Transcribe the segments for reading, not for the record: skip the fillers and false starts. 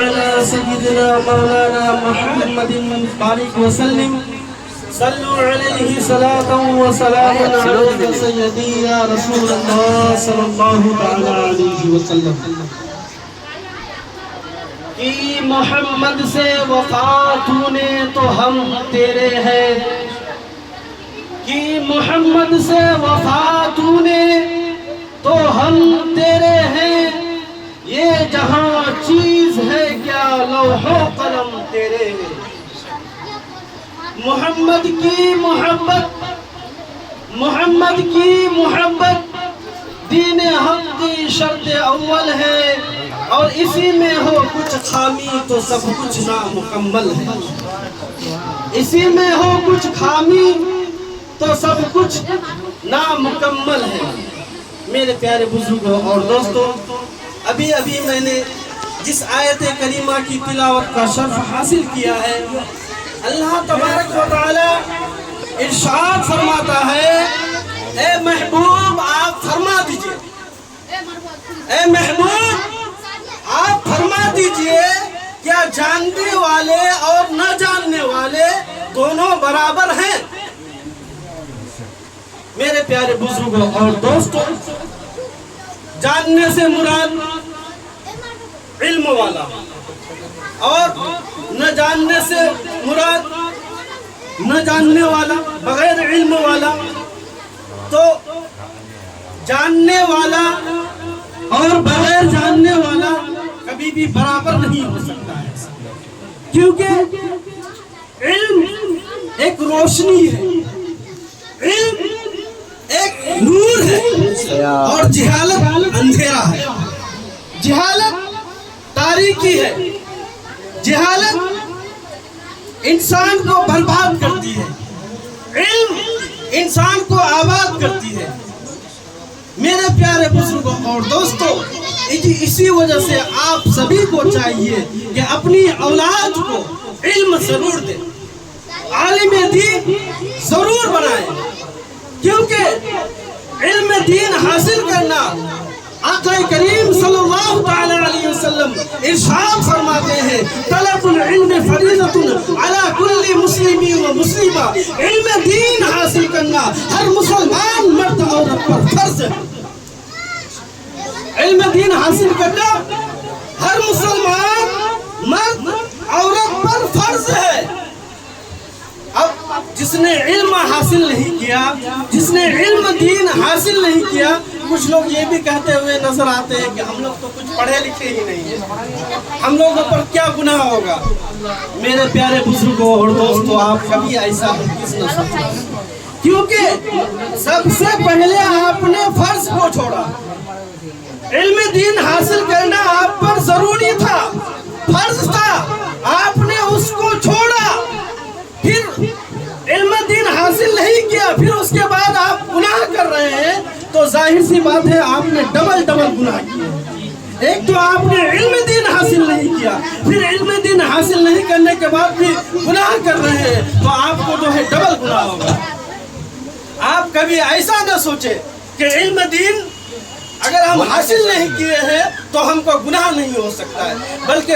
على سيدنا مولانا محمد بارك وسلم صلوا عليه صلاة وسلام عليك سيدي يا رسول الله صلی اللہ تعالی علیہ وسلم کہ محمد سے وفا تو نے تو ہم تیرے ہیں، کہ محمد سے وفا تو نے تو ہم تیرے ہیں، یہ جہاں چیز ہے کیا لوح و قلم تیرے ہیں۔ محمد کی محبت دین حق کی شرط اول ہے، اور اسی میں ہو کچھ خامی تو سب کچھ نامکمل ہے۔ اسی میں ہو کچھ خامی تو سب کچھ نامکمل ہے۔ میرے پیارے بزرگوں اور دوستوں، ابھی میں نے جس آیت کریمہ کی تلاوت کا شرف حاصل کیا ہے، اللہ تبارک و تعالی ارشاد فرماتا ہے، اے محبوب آپ فرما دیجئے، اے محبوب آپ فرما دیجئے، کیا جاننے والے اور نہ جاننے والے دونوں برابر ہیں؟ میرے پیارے بزرگوں اور دوستوں، جاننے سے مراد علم والا، اور نہ جاننے سے مراد نہ جاننے والا، بغیر علم والا۔ تو جاننے والا اور بغیر جاننے والا کبھی بھی برابر نہیں ہو سکتا ہے، کیونکہ علم ایک روشنی ہے، علم ایک نور ہے، اور جہالت اندھیرا ہے، جہالت تاریکی ہے، جہالت انسان کو برباد کرتی ہے، علم انسان کو آباد کرتی ہے۔ میرے پیارے بزرگوں اور دوستوں، اسی وجہ سے آپ سبھی کو چاہیے کہ اپنی اولاد کو علم ضرور دیں، عالم دین ضرور بنائیں، کیونکہ علم دین حاصل کرنا، آقا کریم صلی اللہ تعالی علیہ وسلم ارشاد فرماتے ہیں، طلب العلم فریضۃ علی کل مسلم و مسلمہ، علم دین حاصل کرنا ہر مسلمان مرد عورت پر فرض ہے۔ علم دین حاصل کرنا ہر مسلمان مرد عورت پر فرض ہے۔ اب جس نے علم حاصل نہیں کیا، جس نے علم دین حاصل نہیں کیا، کچھ لوگ یہ بھی کہتے ہوئے نظر آتے ہیں کہ ہم لوگ تو کچھ پڑھے لکھے ہی نہیں ہیں، ہم لوگوں پر کیا گناہ ہوگا۔ میرے پیارے بزرگوں اور دوستوں، آپ کبھی ایسا ہرگز نہ سوچیں، کیونکہ سب سے پہلے آپ نے فرض کو چھوڑا۔ علم دین حاصل کرنا آپ پر ضروری تھا، فرض تھا، آپ نے اس کو چھوڑا، پھر علم دین حاصل نہیں کیا، پھر اس کے بعد آپ گناہ کر رہے ہیں، تو ظاہر سی بات ہے آپ نے ڈبل گناہ کیا۔ ایک تو آپ نے علم دین حاصل نہیں کیا، پھر علم دین حاصل نہیں کرنے کے بعد بھی گناہ کر رہے ہیں، تو آپ کو جو ہے ڈبل گناہ ہوگا۔ آپ کبھی ایسا نہ سوچے کہ علم دین اگر ہم حاصل نہیں کیے ہیں تو ہم کو گناہ نہیں ہو سکتا ہے، بلکہ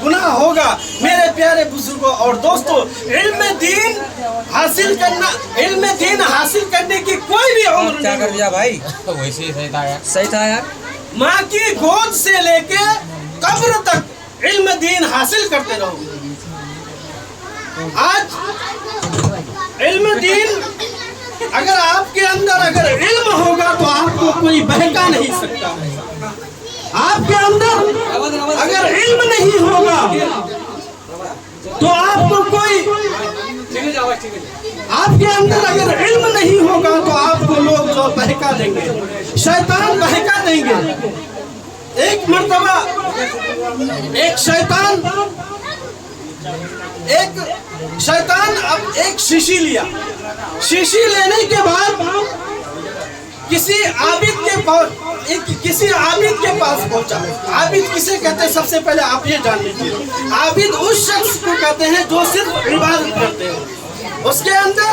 گناہ ہوگا۔ میرے پیارے بزرگوں اور دوستوں، علم دین حاصل کرنے کی کوئی بھی عمر نہیں ہے۔ صحیح تھا یار۔ ماں کی گود سے لے کے قبر تک علم دین حاصل کرتے رہو۔ آج علم دین اگر آپ کے اندر اگر علم ہوگا تو آپ کو کوئی بہکا نہیں سکتا۔ آپ کے اندر اگر علم نہیں ہوگا تو آپ کو کوئی، آپ کے اندر اگر علم نہیں ہوگا تو آپ کو لوگ جو بہکا دیں گے، شیطان بہکا دیں گے۔ ایک مرتبہ ایک شیطان اب ایک شیشی لیا، شیشی لینے کے بعد کسی عابد کے پاس پہنچا۔ عابد کسے کہتے ہیں؟ سب سے پہلے آپ یہ جان لیجیے، عابد اس شخص کو کہتے ہیں جو صرف عبادت کرتے ہیں، اس کے اندر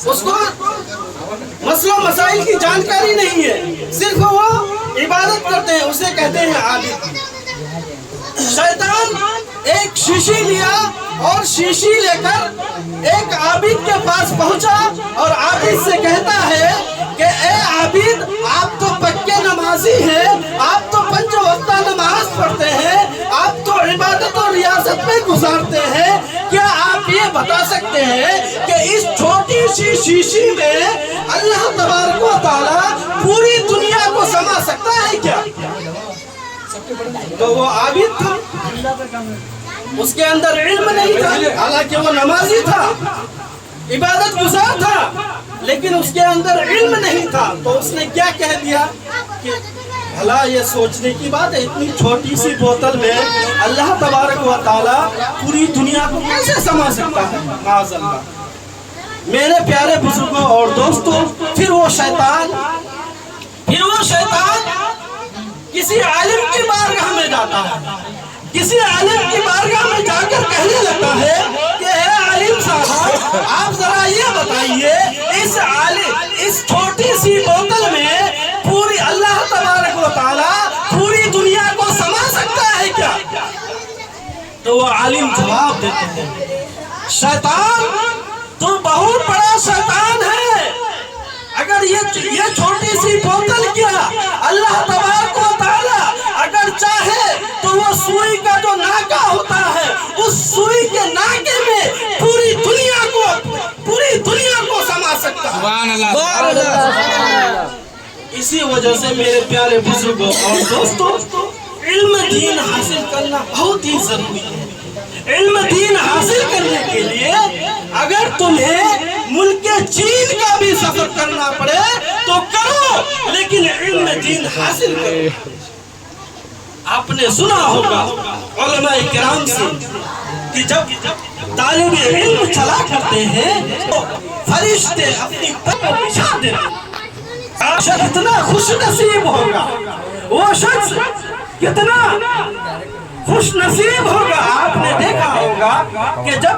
اس کو مسئلہ مسائل کی جانکاری نہیں ہے، صرف وہ عبادت کرتے ہیں، اسے کہتے ہیں عابد۔ शैतान एक शीशी लिया और शीशी लेकर एक आबिद के पास पहुंचा और आबिद से कहता है कि ए आबिद, आप तो पक्के नमाजी हैं, आप तो 5 वक्त नमाज पढ़ते हैं, आप तो इबादत और रियासत में गुजारते हैं, क्या आप ये बता सकते हैं कि इस छोटी सी शीशी में अल्लाह तबारक व तआला पूरी दुनिया को समा सकता है क्या? तो वो आबिद था, उसके अंदर इल्म नहीं था, हालांकि वो नमाजी था, इबादत गुजार था, लेकिन उसके अंदर इल्म नहीं था। तो उसने क्या कह दिया कि भला ये सोचने की बात है, इतनी छोटी सी बोतल में अल्लाह तबारक व तआला पूरी दुनिया को कैसे समा सकता है? माज़अल्लाह। मेरे प्यारे बुजुर्गों और दोस्तों, फिर वो शैतान किसी आलिम की बारगाह में जाता है, किसी आलिम की बारगाह में जाकर कहने लगता है कि हे आलिम साहब, आप जरा ये बताइए, इस छोटी सी बोतल में पूरी अल्लाह तबारक व तआला पूरी दुनिया को समा सकता है क्या? तो वो आलिम जवाब देते हैं, शैतान, तू बहुत बड़ा शैतान है। अगर ये छोटी सी बोतल क्या, अल्लाह तबारक व तआला अगर चाहे तो वो सुई का जो नाका होता है, उस सुई के नाके में पूरी दुनिया को समा सकता है। इसी वजह से मेरे प्यारे बुजुर्गों और दोस्तों, इल्म दीन हासिल करना बहुत ही जरूरी है। इल्म दीन हासिल करने के लिए अगर तुम्हें मुल्क चीन का भी सफर करना पड़े तो करो, लेकिन इल्म दीन हासिल करो। आपने सुना होगा उलमाए किराम से कि जब तालिब इल्म चला करते हैं तो फरिश्ते अपनी पर बिछा देते हैं। शख्स कितना खुश नसीब होगा, वो शख्स कितना खुश नसीब होगा। आपने देखा होगा कि जब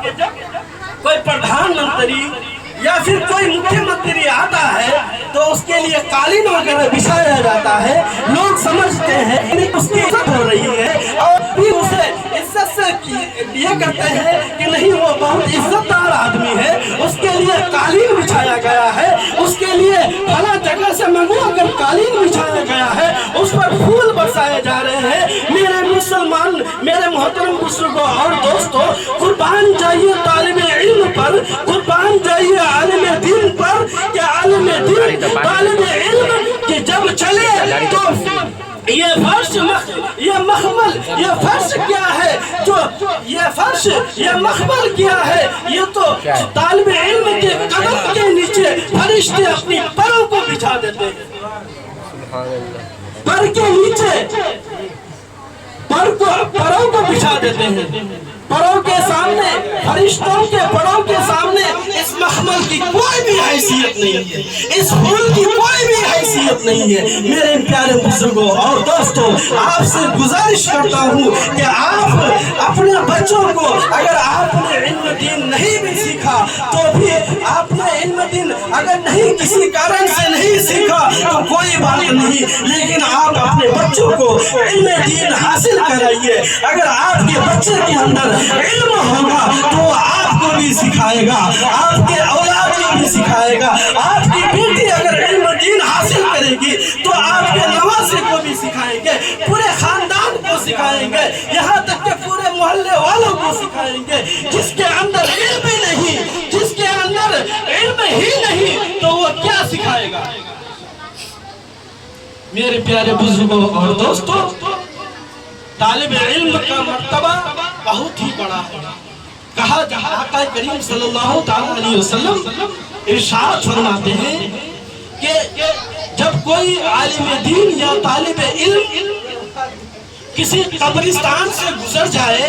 कोई प्रधानमंत्री या फिर कोई मुख्यमंत्री आता है तो उसके लिए कालीन वगैरह बिछाया जाता है, लोग समझते हैं कि उसकी इज्जत हो रही है और भी उसे इज्जत से ये करते हैं कि नहीं, वो बहुत इज्जतदार आदमी है, उसके लिए कालीन बिछाया गया है, उसके लिए फला जगह से मंगवा कर कालीन बिछाया गया है, उस पर फूल बरसाए जा रहे हैं। मेरे मुसलमान, मेरे मोहतरम बुजुर्गों और दोस्तों, कुर्बान जाइए तालिब इल्म पर, कुर्बान जाइए आलिम दीन पर, क्या आलिम दीन तालिब इल्म कि जब चले तो ये फर्श, ये मखमल, ये फर्श क्या है, जो ये फर्श, ये मखमल क्या है, ये तो तालिब इल्म के कदम के नीचे फरिश्ते अपनी परों को बिछा देते हैं। पर के नीचे परों को बिछा देते हैं। परों के सामने, फरिश्तों के परों के सामने इस मखमल की कोई भी हैसियत नहीं है, इस फूल की कोई भी हैसियत नहीं है। मेरे प्यारे बुजुर्गों और दोस्तों, आपसे गुजारिश करता हूँ कि आप अपने बच्चों को, अगर आपने इल्म दीन नहीं भी सीखा तो भी आपने इल्म दीन अगर नहीं किसी कारण से नहीं सीखा तो कोई बात नहीं, लेकिन आप अपने बच्चों को इल्म दीन हासिल कराइए। अगर आपके बच्चे के अंदर इल्म होगा तो आपको भी सिखाएगा, आपके औलाद को भी सिखाएगा। आपकी बेटी अगर इल्म दीन हासिल करेगी तो आपके नवासे को भी सिखाएंगे, पूरे खानदान को सिखाएंगे, यहाँ तक कि पूरे मोहल्ले वालों को सिखाएंगे। जिसके अंदर इल्म ही नहीं, जिसके अंदर इल्म ही नहीं, तो वो क्या सिखाएगा? मेरे प्यारे बुजुर्गों और दोस्तों, तालिब इल्म का मर्तबा बहुत ही बड़ा है। कहा आका करीम सल्लल्लाहु अलैहि वसल्लम इरशाद फरमाते हैं कि जब कोई आलिम दीन या तालिब इल्म किसी कब्रिस्तान से गुजर जाए,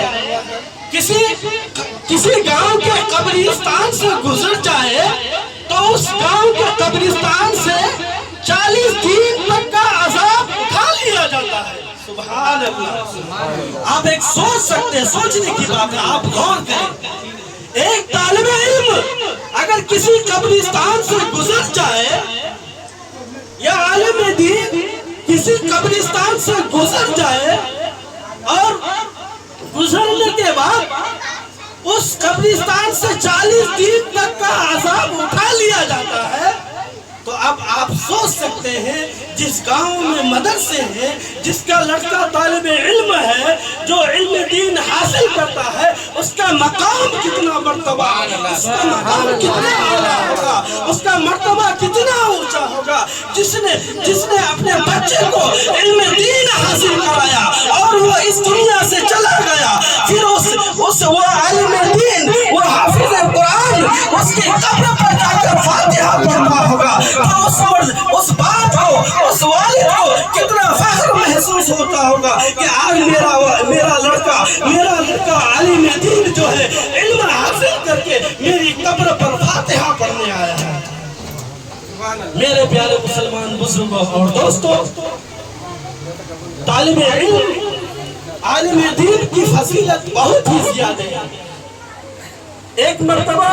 किसी गांव के कब्रिस्तान से गुजर जाए, तो उस गांव के कब्रिस्तान से 40 दिन तक का अजाब उठा लिया जाता है। सुभान अल्लाह। आप एक सोच सकते हैं, सोचने की बात है, आप गौर करें। एक तालिब इल्म अगर किसी कब्रिस्तान से गुजर जाए या आलिम दीन किसी कब्रिस्तान से गुजर जाए और गुजरने के बाद उस कब्रिस्तान से 40 दिन तक का अजाब उठा लिया जाता है। तो अब आप सोच सकते हैं जिस गांव में मदरसे हैं, जिसका लड़का तालिब इल्म है, जो इल्म दीन हासिल करता है, उसका मकाम कितना मर्तबा, उसका मकाम कितना आला होगा, उसका मर्तबा कितना ऊंचा होगा। जिसने अपने बच्चे को इल्म दीन हासिल कराया और वो इस दुनिया से चला गया, फिर वो आलिम दीन, वो हाफिज कुरान, उसकी कब्र पर जाकर फातिहा पढ़ता होगा, तो उस बाप को, उस वालिद को कितना फख्र महसूस होता होगा कि आज मेरा लड़का आलिम दीन जो है इल्म हासिल करके मेरी कब्र पर फातिहा पढ़ने आया है। मेरे प्यारे मुसलमान बुजुर्गों और दोस्तों, तालिब इल्म आलिम दीन की फजीलत बहुत ही ज्यादा है। एक मर्तबा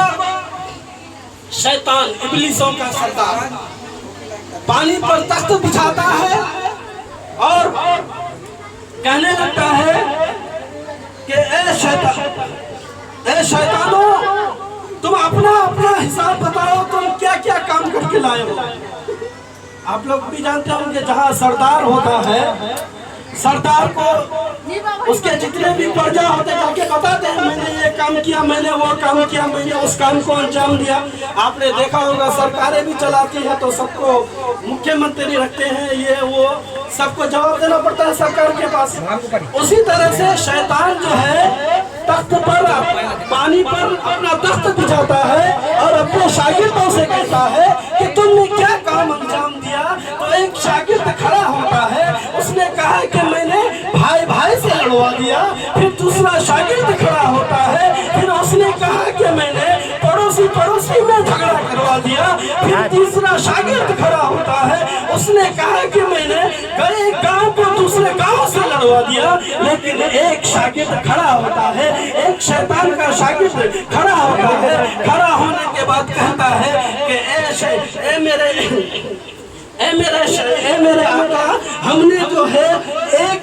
शैतान, इब्लीसों का सरदार, पानी पर तख्त बिछाता है और कहने लगता है कि ए शैतानों, तुम अपना हिसाब बताओ, तुम क्या क्या काम करके लाए हो। आप लोग भी जानते होंगे जहाँ सरदार होता है, सरदार को उसके जितने भी प्रजा होते जाके बताते हैं, मैंने ये काम किया, मैंने वो काम किया, मैंने उस काम को अंजाम दिया। आपने देखा होगा सरकारें भी चलाती है तो सबको मुख्यमंत्री रखते हैं, ये वो सबको जवाब देना पड़ता है सरकार के पास। उसी तरह से शैतान जो है तख्त पर, पानी पर अपना तख्त बिछाता है और अपने शागिर्दों से कहता है कि तुमने क्या काम अंजाम दिया। तो एक शागिर्द खड़ा होता है, उसने कहा कि मैंने भाई से लड़वा दिया। फिर दूसरा शागिर्द खड़ा होता है, फिर उसने कहा कि मैंने पड़ोसी में झगड़ा करवा दिया। फिर तीसरा शागिर्द खड़ा होता है, उसने कहा कि मैंने एक गांव को दूसरे गांव से लड़वा दिया। लेकिन एक शागिर्द खड़ा होता है, एक शैतान का शागिर्द खड़ा होता है, खड़ा होने के बाद कहता है कि ए मेरे आका, हमने जो है एक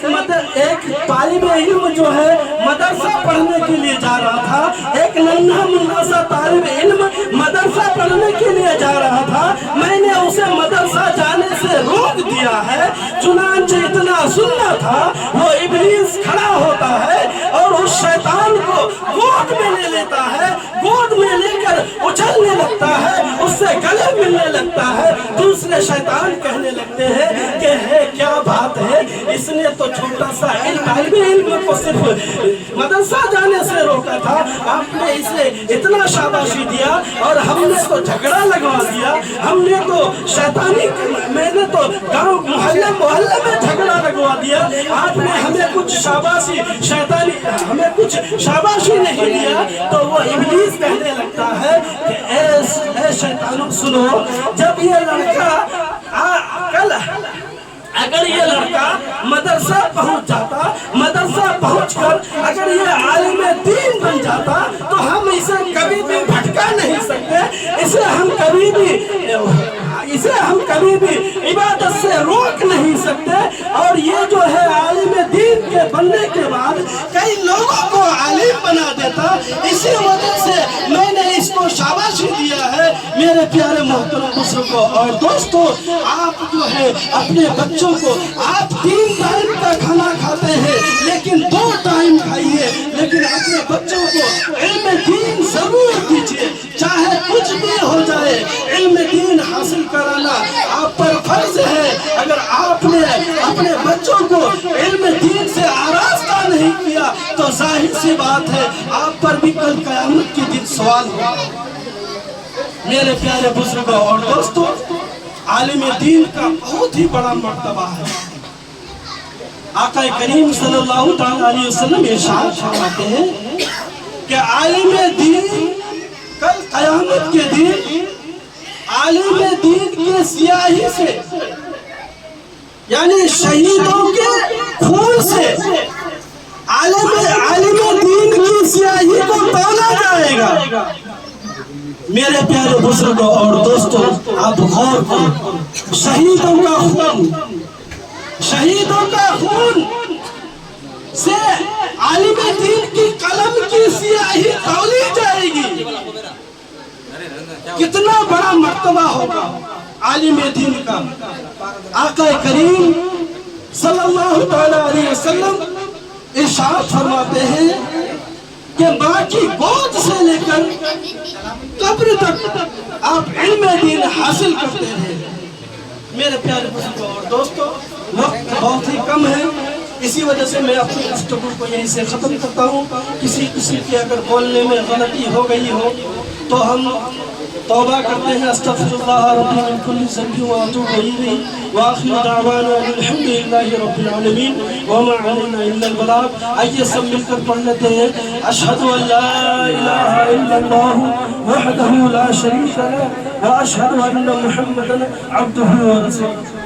तालिब इल्म जो है मदरसा पढ़ने के लिए जा रहा था, एक नन्हा मुन्ना सा तालिब इल्म मदरसा पढ़ने के लिए जा रहा था, मैंने उसे मदरसा जाने से रोक दिया है। चुनांचे इतना सुनना था, वो इब्लीस खड़ा होता है और उस शैतान को गोद में ले लेता है, गोद में लेकर उछलने लगता है, उससे गले मिलने लगता है। दूसरे शैतान कहने लगते हैं कि है क्या बात है, इसने तो छोटा सा इल्म को सिर्फ मदरसा जाने से रोका था, आपने इसे इतना शाबाशी दिया और हमने तो झगड़ा लगवा दिया, हमने तो मैंने तो गांव मोहल्ले में झगड़ा लगवा दिया, आपने हमें कुछ शाबाशी नहीं दिया। तो वो इब्लीस कहने लगता है कि ए शैतानों सुनो, जब ये लड़का अगर ये लड़का मदरसा पहुंच जाता, मदरसा पहुंचकर अगर ये आलिम दीन बन जाता तो हम इसे कभी भी भटका नहीं सकते, इसे हम कभी भी इबादत से रोक नहीं सकते। और ये जो है आलिम दीन के बनने के बाद कई लोगों को आलिम बना देता, इसी वजह से मैंने इसको शाबाशी दिया है। मेरे प्यारे मोहतरम बुजुर्गों और दोस्तों, आप जो है अपने बच्चों को, आप 3 टाइम का खाना खाते हैं लेकिन 2 टाइम खाइए, लेकिन अपने बच्चों को इल्म दीन जरूर दीजिए, चाहे कुछ भी हो जाए। इल्म दीन हासिल कराना आप पर फर्ज है। अगर आपने अपने बच्चों को इल्म दीन से आरास्ता नहीं किया तो जाहिर सी बात है आप पर भी कल क़यामत के दिन सवाल होगा। मेरे प्यारे बुजुर्गों और दोस्तों, आलिम दीन का बहुत ही बड़ा मर्तबा है। आका करीम सल्लल्लाहु अलैहि वसल्लम इरशाद फरमाते हैं कि आलिम दीन कल क़यामत के दिन आलिम दीन के स्याही से, यानी शहीदों के खून से आलिम दीन की स्याही को तौला जाएगा। मेरे प्यारे बुजुर्गों और दोस्तों, आप गौर करो, शहीदों का खून से आलिम दीन مرتبہ ہوگا عالم دین کا۔ آقا کریم صلی اللہ تعالیٰ علیہ وسلم ارشاد فرماتے ہیں کہ ماں کی گود سے لے کر قبر تک آپ علم دین حاصل کرتے ہیں۔ میرے پیارے بزرگوں اور دوستوں، وقت بہت ہی کم ہے، اسی وجہ سے میں اپنی گفتگو کو یہیں سے ختم کرتا ہوں۔ کسی کی اگر بولنے میں غلطی ہو گئی ہو تو ہم توبہ کرتے ہیں، استغفر اللہ ربی من کل ذنب واتوب الیہ، وآخر دعوانا الحمد للہ رب العالمین وما علینا الا البلاغ۔ آئیے سب مل کر پڑھ لیتے ہیں، اشہد ان لا الہ الا اللہ وحدہ لا شریک لہ واشہد ان محمدا عبدہ ورسولہ۔